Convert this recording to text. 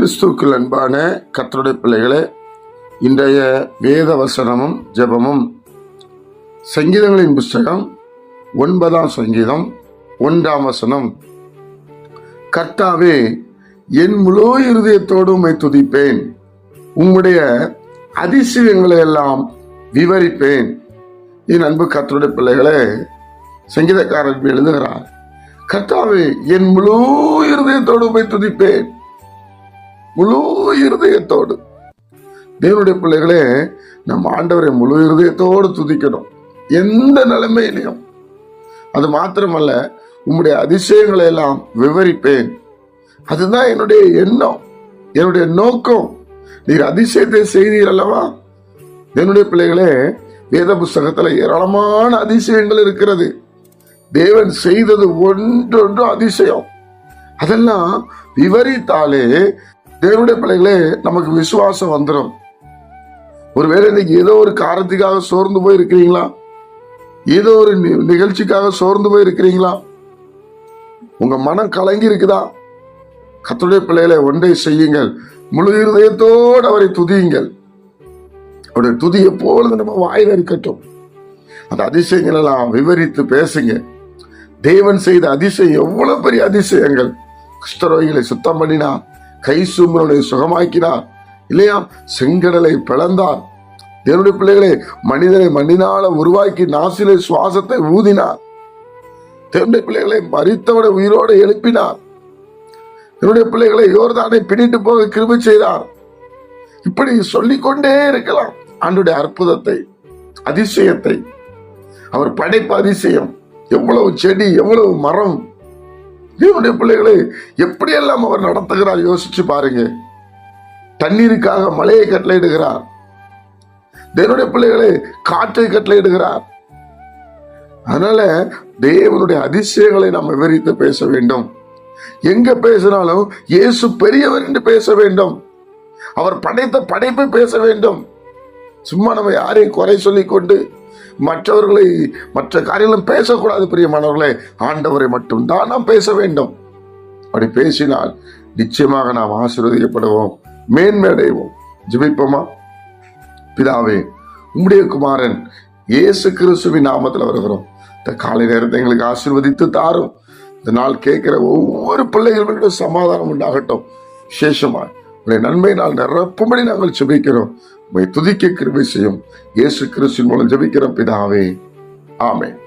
கிறிஸ்துவுக்குள் அன்பான கர்த்தருடைய பிள்ளைகளே, இன்றைய வேத வசனமும் ஜெபமும் சங்கீதங்களின் புஸ்தகம் 9ஆம் சங்கீதம் 1ஆம் வசனம். கர்த்தாவே, என் முழு இருதயத்தோடு உம்மை துதிப்பேன், உம்முடைய அதிசயங்களை எல்லாம் விவரிப்பேன். என் அன்பு கர்த்தருடைய பிள்ளைகளே, சங்கீதக்காரர் எழுதுகிறார், கர்த்தாவே, என் முழு இருதயத்தோடு உம்மை துதிப்பேன். முழு இருதயத்தோடு. தேவனுடைய பிள்ளைகளே, நம்ம ஆண்டவரை முழு இருதயத்தோடு துதிக்கணும், எந்த நிலைமையிலையும். அது மாத்திரமல்ல, உம்முடைய அதிசயங்களை எல்லாம் விவரிப்பேன். அதுதான் என்னுடைய எண்ணம், என்னுடைய நோக்கம். நீர் அதிசயத்தை செய்தீர் அல்லவா? தேவனுடைய பிள்ளைகளே, வேத புஸ்தகத்துல ஏராளமான அதிசயங்கள் இருக்கிறது. தேவன் செய்தது ஒன்றொன்று அதிசயம். அதெல்லாம் விவரித்தாலே தேவனுடைய பிள்ளைகளே நமக்கு விசுவாசம் வந்துடும். ஒருவேளை இன்னைக்கு ஏதோ ஒரு காரணத்துக்காக சோர்ந்து போய் இருக்கிறீங்களா? ஏதோ ஒரு நிகழ்ச்சிக்காக சோர்ந்து போய் இருக்கிறீங்களா? உங்க மனம் கலங்கி இருக்குதா? கர்த்தருடைய பிள்ளைகளை ஒன்றை செய்யுங்கள், முழு இருதயத்தோடு அவரை துதியுங்கள். அவருடைய துதி எப்பொழுது நம்ம வாயில இருக்கட்டும். அந்த அதிசயங்கள் எல்லாம் விவரித்து பேசுங்க. தேவன் செய்த அதிசயம் எவ்வளவு பெரிய அதிசயங்கள். குஷ்டரோகிகளை சுத்தம் பண்ணினார், கை சூம்பலை சுகமாக்கினார் இல்லையா? செங்கடலை பிளந்தார். தேவனுடைய பிள்ளைகளை, மனிதனை மண்ணினால உருவாக்கி நாசிலே சுவாசத்தை ஊதினார். தேவனுடைய பிள்ளைகளை, மரித்தவனை உயிரோடு எழுப்பினார். தேவனுடைய பிள்ளைகளை, யோர்தானை பிடித்து போக கிருபை செய்தார். இப்படி சொல்லிக்கொண்டே இருக்கலாம் ஆண்டுடைய அற்புதத்தை, அதிசயத்தை. அவர் படைப்பு அதிசயம். எவ்வளவு செடி, எவ்வளவு மரம். தேவனுடைய பிள்ளைகளை எப்படியெல்லாம் அவர் நடத்துகிறார் யோசிச்சு பாருங்க. தண்ணீருக்காக மலையை கட்டளையிடுகிறார். தேவனுடைய பிள்ளைகளை காற்றை கட்டளையிடுகிறார். அதனால தேவனுடைய அதிசயங்களை நாம் விவரித்து பேச வேண்டும். எங்க பேசினாலும் இயேசு பெரியவர் என்று பேச வேண்டும். அவர் படைத்த படைப்பை பேச வேண்டும். சும்மா நம்ம யாரையும் குறை சொல்லிக் கொண்டு மற்றவர்களை மற்ற காரியங்களும் பேசக்கூடாது. பிரியமானவர்களே, ஆண்டவரை மட்டும்தான் நாம் பேச வேண்டும். அப்படி பேசினால் நிச்சயமாக நாம் ஆசீர்வதிக்கப்படுவோம், மேன்மையடைவோம். ஜெபிப்போமா? பிதாவே, உம்முடைய குமாரன் இயேசு கிறிஸ்துவின் நாமத்தில் வருகிறோம். இந்த காலை நேரத்தை எங்களுக்கு ஆசீர்வதித்து தாரும். இந்த நாள் கேட்கிற ஒவ்வொரு பிள்ளைகளுடைய சமாதானம் உண்டாகட்டும். விசேஷமாய் உடைய நன்மை நாள் நிரப்பும்படி நாங்கள் ஜெபிக்கிறோம். உம்மை துதிக்க கிருபை செய்யும். இயேசு கிறிஸ்துவின் மூலம் ஜெபிக்கிறோம் பிதாவே, ஆமென்.